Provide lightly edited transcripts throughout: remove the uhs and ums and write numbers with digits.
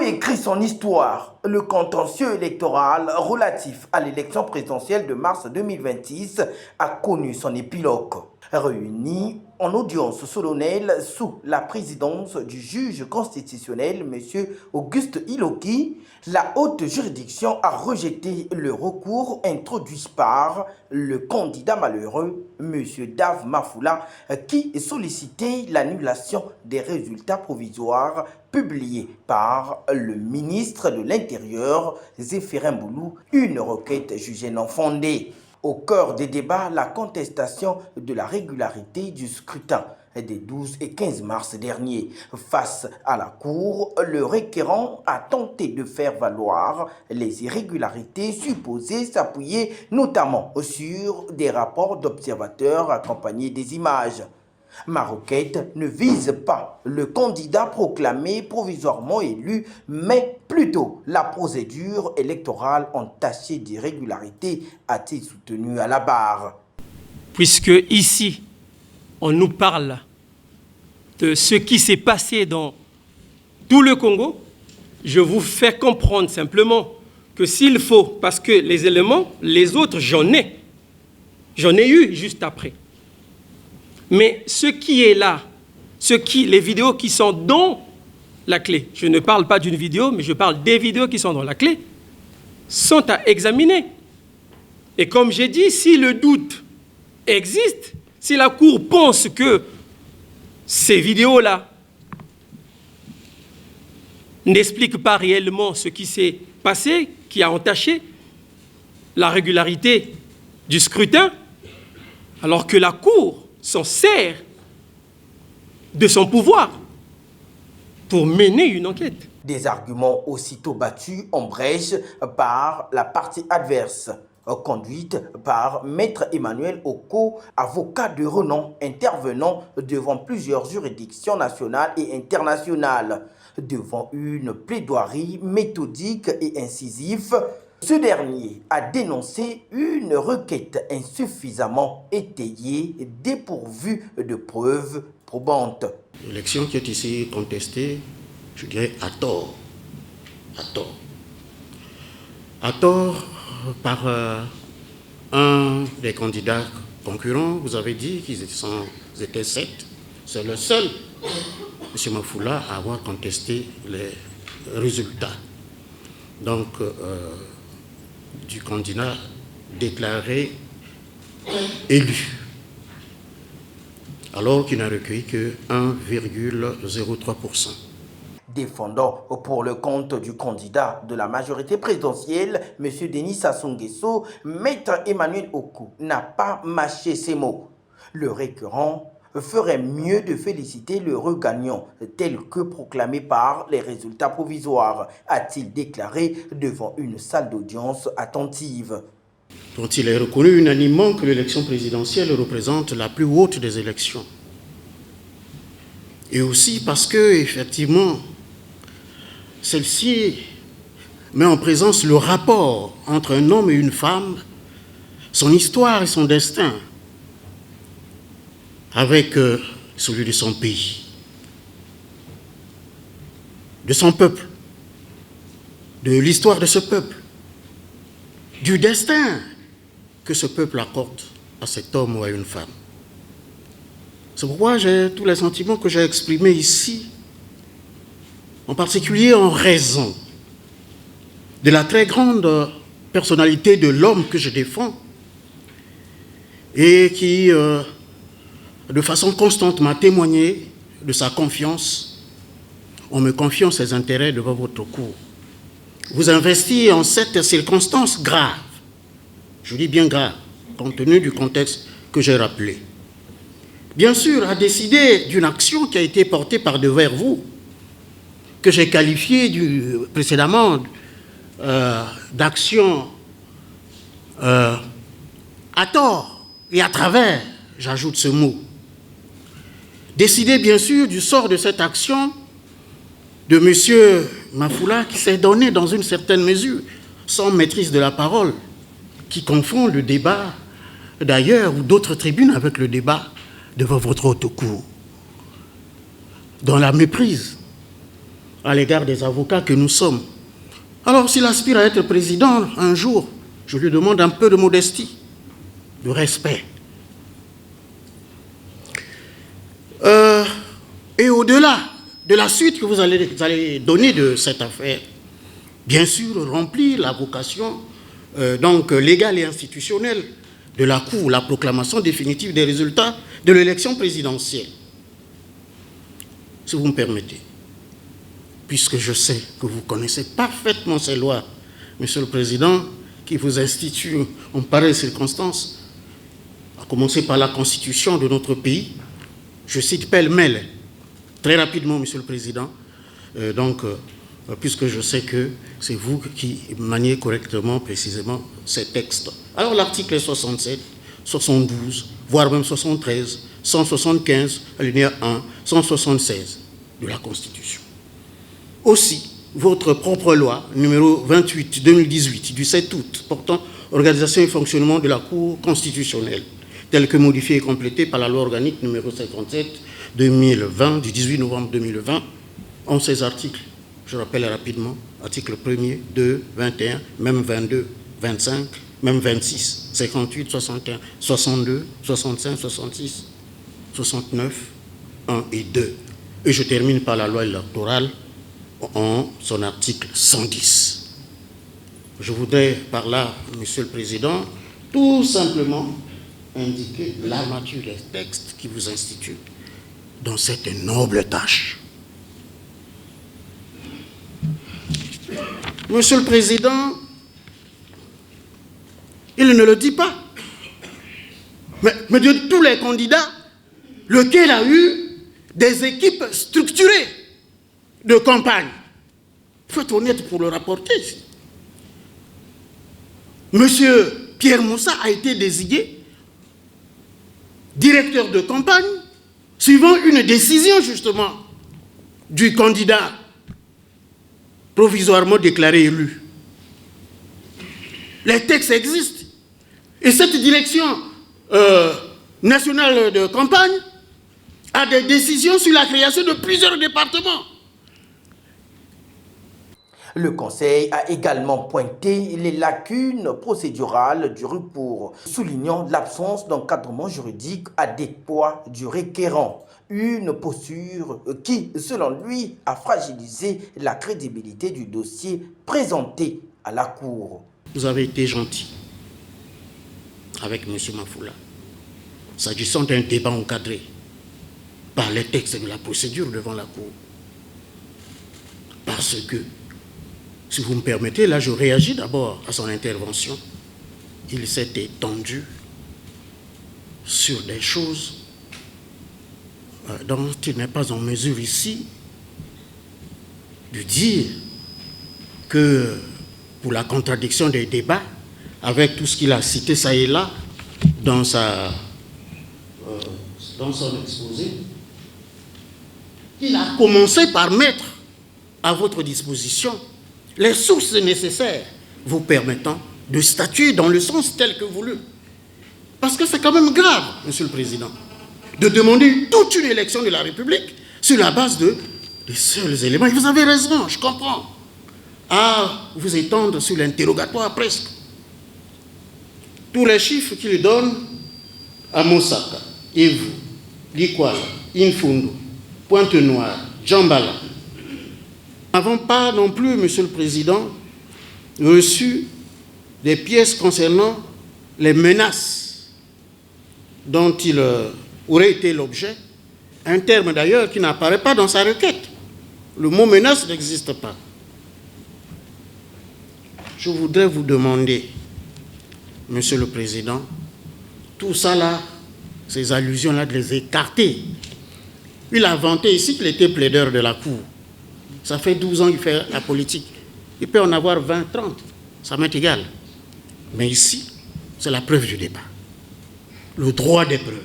réécrit son histoire. Le contentieux électoral relatif à l'élection présidentielle de mars 2026 a connu son épilogue. Réunis en audience solennelle sous la présidence du juge constitutionnel M. Auguste Iloki, la haute juridiction a rejeté le recours introduit par le candidat malheureux M. Dave Mafoula qui sollicitait l'annulation des résultats provisoires publiés par le ministre de l'Intérieur, Zéphirin Boulou, une requête jugée non fondée. Au cœur des débats, la contestation de la régularité du scrutin des 12 et 15 mars dernier. Face à la Cour, le requérant a tenté de faire valoir les irrégularités supposées s'appuyer notamment sur des rapports d'observateurs accompagnés des images. Ma requête ne vise pas le candidat proclamé provisoirement élu, mais plutôt la procédure électorale entachée d'irrégularité, a-t-il soutenu à la barre. Puisque ici, on nous parle de ce qui s'est passé dans tout le Congo, je vous fais comprendre simplement que s'il faut, parce que les éléments, les autres, j'en ai eu juste après. Mais ce qui est là, les vidéos qui sont dans la clé, je ne parle pas d'une vidéo, mais je parle des vidéos qui sont dans la clé, sont à examiner. Et comme j'ai dit, si le doute existe, si la Cour pense que ces vidéos-là n'expliquent pas réellement ce qui s'est passé, qui a entaché la régularité du scrutin, alors que la Cour s'en sert de son pouvoir pour mener une enquête. Des arguments aussitôt battus en brèche par la partie adverse, conduite par Maître Emmanuel Oko, avocat de renom intervenant devant plusieurs juridictions nationales et internationales. Devant une plaidoirie méthodique et incisive, ce dernier a dénoncé une requête insuffisamment étayée, dépourvue de preuves probantes. L'élection qui est ici contestée, je dirais à tort. À tort par un des candidats concurrents. Vous avez dit qu'ils étaient 7. C'est le seul, M. Mafoula, à avoir contesté les résultats. Donc, du candidat déclaré élu, alors qu'il n'a recueilli que 1,03%. Défendant pour le compte du candidat de la majorité présidentielle, M. Denis Sassou Nguesso, Maître Emmanuel Oko n'a pas mâché ses mots. Le récurrent ferait mieux de féliciter le regagnant tel que proclamé par les résultats provisoires, a-t-il déclaré devant une salle d'audience attentive. Dont il est reconnu unanimement que l'élection présidentielle représente la plus haute des élections. Et aussi parce que, effectivement, celle-ci met en présence le rapport entre un homme et une femme, son histoire et son destin, avec celui de son pays, de son peuple, de l'histoire de ce peuple, du destin que ce peuple accorde à cet homme ou à une femme. C'est pourquoi j'ai tous les sentiments que j'ai exprimés ici, en particulier en raison de la très grande personnalité de l'homme que je défends et qui, de façon constante, m'a témoigné de sa confiance en me confiant ses intérêts devant votre cour. Vous investir en cette circonstance grave, je dis bien grave, compte tenu du contexte que j'ai rappelé. Bien sûr, a décidé d'une action qui a été portée par devers vous, que j'ai qualifiée précédemment d'action à tort et à travers, j'ajoute ce mot. Décider bien sûr du sort de cette action de M. Mafoula qui s'est donné dans une certaine mesure, sans maîtrise de la parole, qui confond le débat d'ailleurs ou d'autres tribunes avec le débat devant votre haute cour. Dans la méprise à l'égard des avocats que nous sommes. Alors, s'il aspire à être président un jour, je lui demande un peu de modestie, de respect. Et au-delà de la suite que vous allez donner de cette affaire, bien sûr, remplir la vocation donc légale et institutionnelle de la Cour, la proclamation définitive des résultats de l'élection présidentielle. Si vous me permettez, puisque je sais que vous connaissez parfaitement ces lois, Monsieur le Président, qui vous instituent en pareille circonstance, à commencer par la Constitution de notre pays, je cite pêle-mêle, très rapidement, Monsieur le Président, puisque je sais que c'est vous qui maniez correctement, précisément, ces textes. Alors l'article 67, 72, voire même 73, 175, alinéa 1, 176 de la Constitution. Aussi, votre propre loi, numéro 28-2018, du 7 août, portant organisation et fonctionnement de la Cour constitutionnelle, telle que modifiée et complétée par la loi organique numéro 57-2020, du 18 novembre 2020, en 16 articles. Je rappelle rapidement, article 1er, 2, 21, même 22, 25, même 26, 58, 61, 62, 65, 66, 69, 1 et 2. Et je termine par la loi électorale en son article 110. Je voudrais par là, Monsieur le Président, tout simplement indiquer la nature des textes qui vous instituent dans cette noble tâche. Monsieur le Président, il ne le dit pas. Mais de tous les candidats, lequel a eu des équipes structurées de campagne? Il faut être honnête pour le rapporter. Monsieur Pierre Moussa a été désigné directeur de campagne suivant une décision justement du candidat provisoirement déclaré élu. Les textes existent. Et cette direction nationale de campagne a des décisions sur la création de plusieurs départements. Le Conseil a également pointé les lacunes procédurales du recours, soulignant l'absence d'encadrement juridique adéquat du requérant. Une posture qui, selon lui, a fragilisé la crédibilité du dossier présenté à la Cour. Vous avez été gentil avec M. Mafoula, s'agissant d'un débat encadré par les textes de la procédure devant la Cour. Parce que, si vous me permettez, là je réagis d'abord à son intervention. Il s'est étendu sur des choses dont il n'est pas en mesure ici de dire que pour la contradiction des débats, avec tout ce qu'il a cité ça et là dans son exposé, il a commencé par mettre à votre disposition les sources nécessaires vous permettant de statuer dans le sens tel que voulu. Parce que c'est quand même grave, Monsieur le Président, de demander toute une élection de la République sur la base des seuls éléments. Et vous avez raison, je comprends. À vous étendre sur l'interrogatoire presque. Tous les chiffres qu'il donne à Moussaka, Evu, Likwala, Infundu, Pointe-Noire, Djambala, n'avons pas non plus, Monsieur le Président, reçu des pièces concernant les menaces dont il aurait été l'objet, un terme d'ailleurs qui n'apparaît pas dans sa requête. Le mot menace n'existe pas. Je voudrais vous demander, Monsieur le Président, tout ça là, ces allusions-là, de les écarter. Il a vanté ici qu'il était plaideur de la Cour. Ça fait 12 ans qu'il fait la politique. Il peut en avoir 20, 30. Ça m'est égal. Mais ici, c'est la preuve du débat. Le droit des preuves.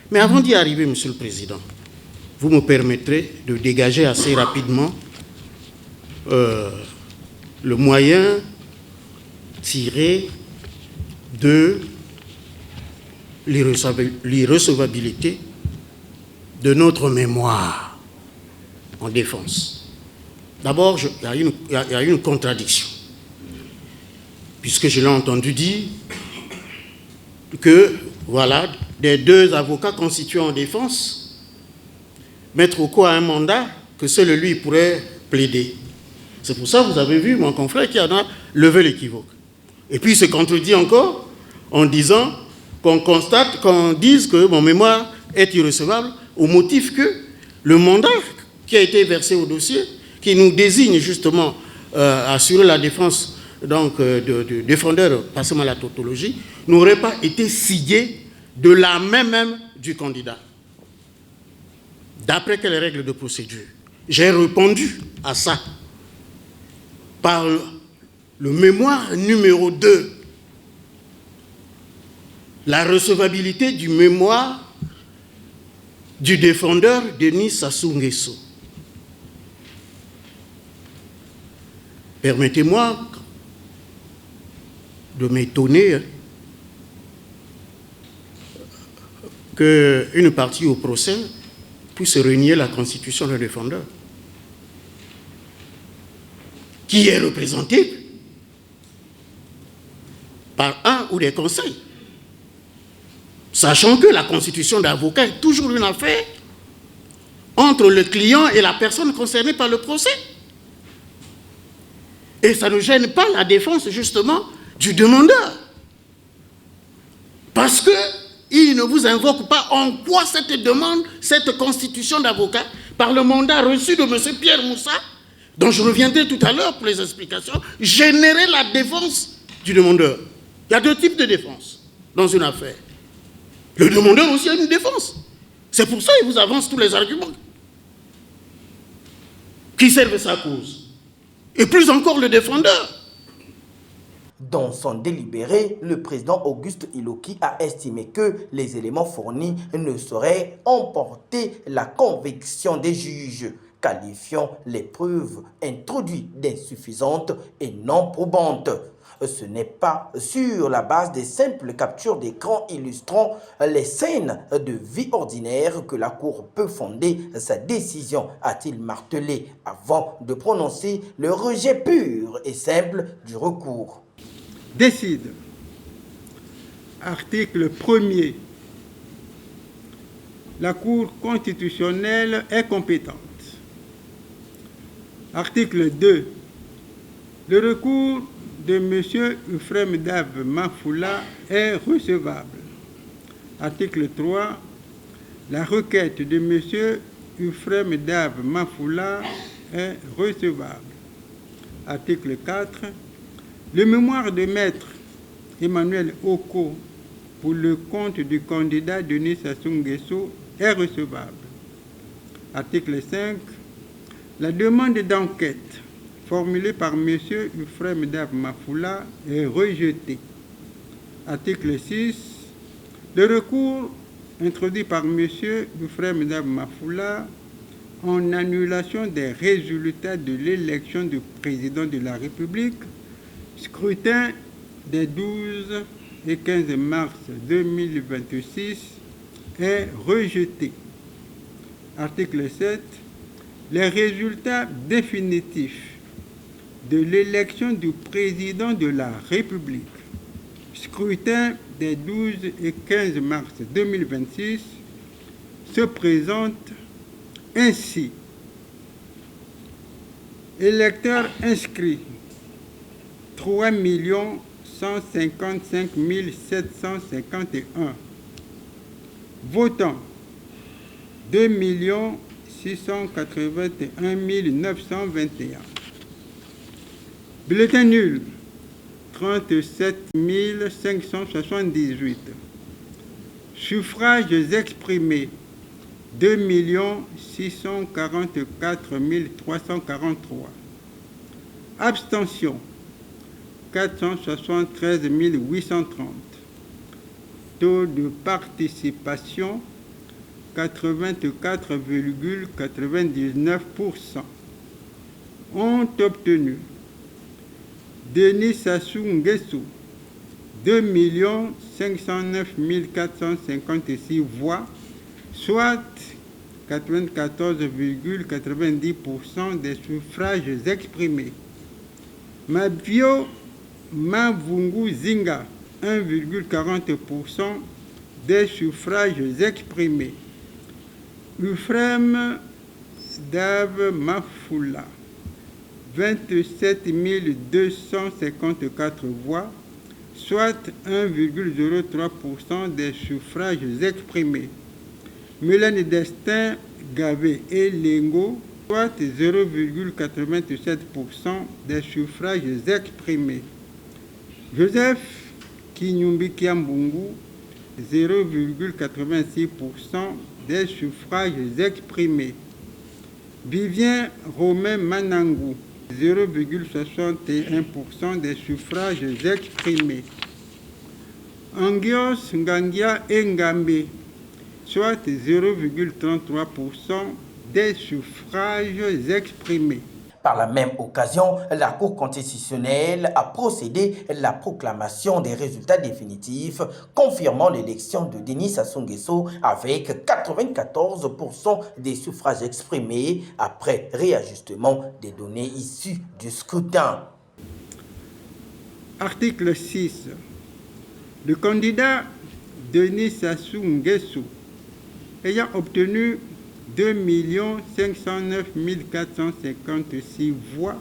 Mais avant d'y arriver, Monsieur le Président, vous me permettrez de dégager assez rapidement le moyen tiré de l'irrecevabilité de notre mémoire en défense. D'abord, il y a une contradiction, puisque je l'ai entendu dire que, voilà, des deux avocats constitués en défense, mettre au cours un mandat que seul lui pourrait plaider. C'est pour ça que vous avez vu mon confrère qui en a levé l'équivoque. Et puis il se contredit encore en disant qu'on dise que mon mémoire est irrecevable au motif que le mandat qui a été versé au dossier, qui nous désigne justement à assurer la défense donc, de défendeur, passez-moi la tautologie, n'aurait pas été signé de la main même du candidat. D'après quelles règles de procédure? J'ai répondu à ça par le mémoire numéro 2. La recevabilité du mémoire du défendeur Denis Sassou Nguesso. Permettez-moi de m'étonner qu'une partie au procès puisse renier la constitution d'un défendeur qui est représenté par un ou des conseils. Sachant que la constitution d'avocat est toujours une affaire entre le client et la personne concernée par le procès. Et ça ne gêne pas la défense, justement, du demandeur. Parce qu'il ne vous invoque pas en quoi cette demande, cette constitution d'avocat, par le mandat reçu de M. Pierre Moussa, dont je reviendrai tout à l'heure pour les explications, générer la défense du demandeur. Il y a deux types de défense dans une affaire. Le demandeur aussi a une défense. C'est pour ça qu'il vous avance tous les arguments qui servent sa cause. Et plus encore le défendeur. Dans son délibéré, le président Auguste Iloki a estimé que les éléments fournis ne sauraient emporter la conviction des juges, qualifiant les preuves introduites d'insuffisantes et non probantes. Ce n'est pas sur la base des simples captures d'écran illustrant les scènes de vie ordinaire que la Cour peut fonder sa décision, a-t-il martelé avant de prononcer le rejet pur et simple du recours. Décide. Article 1er. La Cour constitutionnelle est compétente. Article 2. Le recours de M. Ufrem Dave Mafoula est recevable. Article 3. La requête de M. Ufrem Dave Mafoula est recevable. Article 4. Le mémoire de maître Emmanuel Oko pour le compte du candidat Denis Sassou Nguesso est recevable. Article 5. La demande d'enquête formulée par M. Ufrem Dave Mafoula est rejetée. Article 6. Le recours introduit par M. Ufrem Dave Mafoula en annulation des résultats de l'élection du président de la République, scrutin des 12 et 15 mars 2026 est rejeté. Article 7. Les résultats définitifs de l'élection du président de la République, scrutin des 12 et 15 mars 2026, se présentent ainsi. Électeurs inscrits 3 155 751. Votants 2 681 921. Bulletin nul 37 578. Suffrages exprimés 2 644 343. Abstention 473 830. Taux de participation 84,99%. Ont obtenu Denis Sassou Nguesso 2 509 456 voix, soit 94,90% des suffrages exprimés. Mabio Mavungu Zinga, 1,40% des suffrages exprimés. Ufrem Dave Mafula, 27 254 voix, soit 1,03% des suffrages exprimés. Mélanie Destin Gavé et Lengo, soit 0,87% des suffrages exprimés. Joseph Kinyumbi Kiambungu, 0,86% des suffrages exprimés. Vivien Romain Manangou, 0,61% des suffrages exprimés. Angios Ngangia Engambe, soit 0,33% des suffrages exprimés. Par la même occasion, la Cour constitutionnelle a procédé à la proclamation des résultats définitifs confirmant l'élection de Denis Sassou Nguesso avec 94% des suffrages exprimés après réajustement des données issues du scrutin. Article 6. Le candidat Denis Sassou Nguesso ayant obtenu 2 509 456 voix,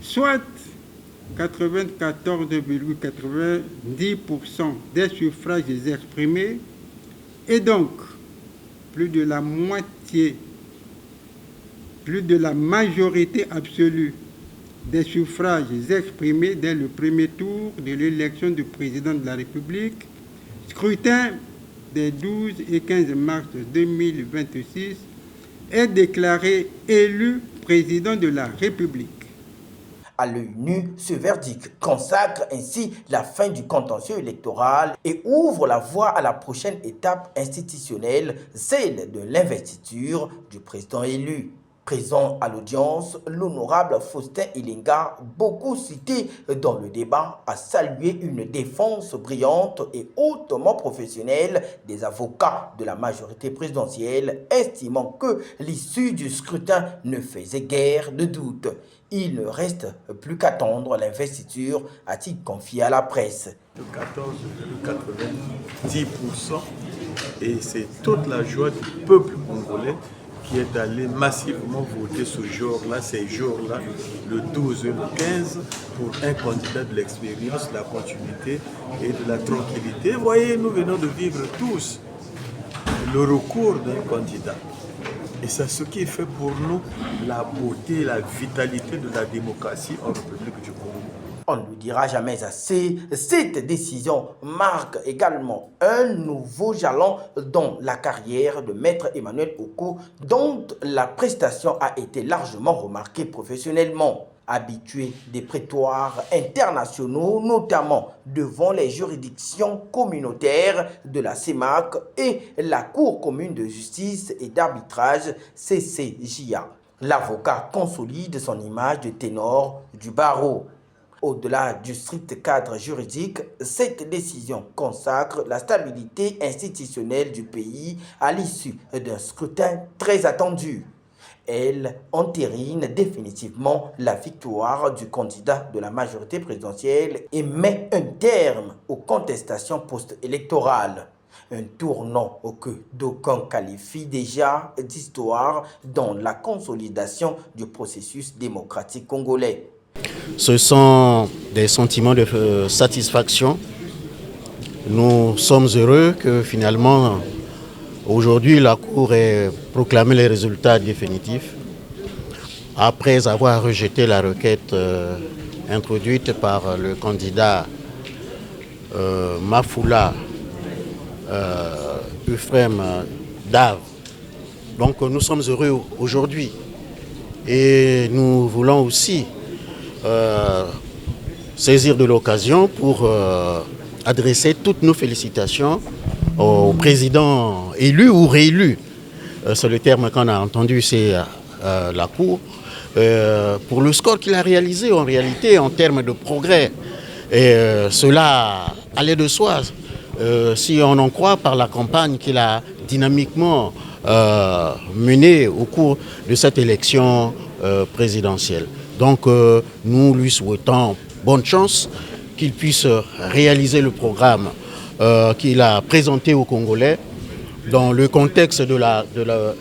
soit 94,90% des suffrages exprimés, et donc plus de la moitié, plus de la majorité absolue des suffrages exprimés dès le premier tour de l'élection du président de la République, scrutin des 12 et 15 mars 2026, est déclaré élu président de la République. À l'œil nu, ce verdict consacre ainsi la fin du contentieux électoral et ouvre la voie à la prochaine étape institutionnelle, celle de l'investiture du président élu. Présent à l'audience, l'honorable Faustin Ilinga, beaucoup cité dans le débat, a salué une défense brillante et hautement professionnelle des avocats de la majorité présidentielle, estimant que l'issue du scrutin ne faisait guère de doute. Il ne reste plus qu'attendre l'investiture, a-t-il confié à la presse. De 14,90%, et c'est toute la joie du peuple congolais qui est allé massivement voter ce jour-là, ces jours-là, le 12 et le 15, pour un candidat de l'expérience, de la continuité et de la tranquillité. Vous voyez, nous venons de vivre tous le recours d'un candidat. Et c'est ce qui fait pour nous la beauté, la vitalité de la démocratie en République du Congo. On ne le dira jamais assez, cette décision marque également un nouveau jalon dans la carrière de Maître Emmanuel Okot, dont la prestation a été largement remarquée professionnellement. Habitué des prétoires internationaux, notamment devant les juridictions communautaires de la CEMAC et la Cour commune de justice et d'arbitrage CCJA. L'avocat consolide son image de ténor du barreau. Au-delà du strict cadre juridique, cette décision consacre la stabilité institutionnelle du pays à l'issue d'un scrutin très attendu. Elle entérine définitivement la victoire du candidat de la majorité présidentielle et met un terme aux contestations post-électorales. Un tournant que d'aucuns qualifient déjà d'histoire dans la consolidation du processus démocratique congolais. Ce sont des sentiments de satisfaction. Nous sommes heureux que finalement, aujourd'hui, la Cour ait proclamé les résultats définitifs après avoir rejeté la requête introduite par le candidat Mafula Ufrem Dave. Donc nous sommes heureux aujourd'hui et nous voulons aussi saisir de l'occasion pour adresser toutes nos félicitations au président élu ou réélu. C'est le terme qu'on a entendu, c'est la Cour, pour le score qu'il a réalisé en réalité en termes de progrès. Et cela allait de soi, si on en croit par la campagne qu'il a dynamiquement mené au cours de cette élection présidentielle. Donc nous lui souhaitons bonne chance, qu'il puisse réaliser le programme qu'il a présenté aux Congolais dans le contexte de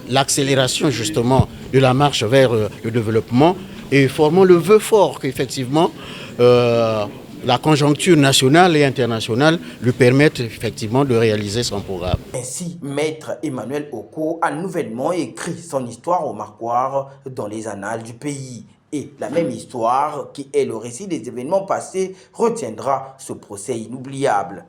l'accélération justement de la marche vers le développement, et formons le vœu fort qu'effectivement la conjoncture nationale et internationale lui permette effectivement de réaliser son programme. Ainsi, Maître Emmanuel Oko a nouvellement écrit son histoire au marquoir dans les annales du pays. Et la même histoire, qui est le récit des événements passés, retiendra ce procès inoubliable.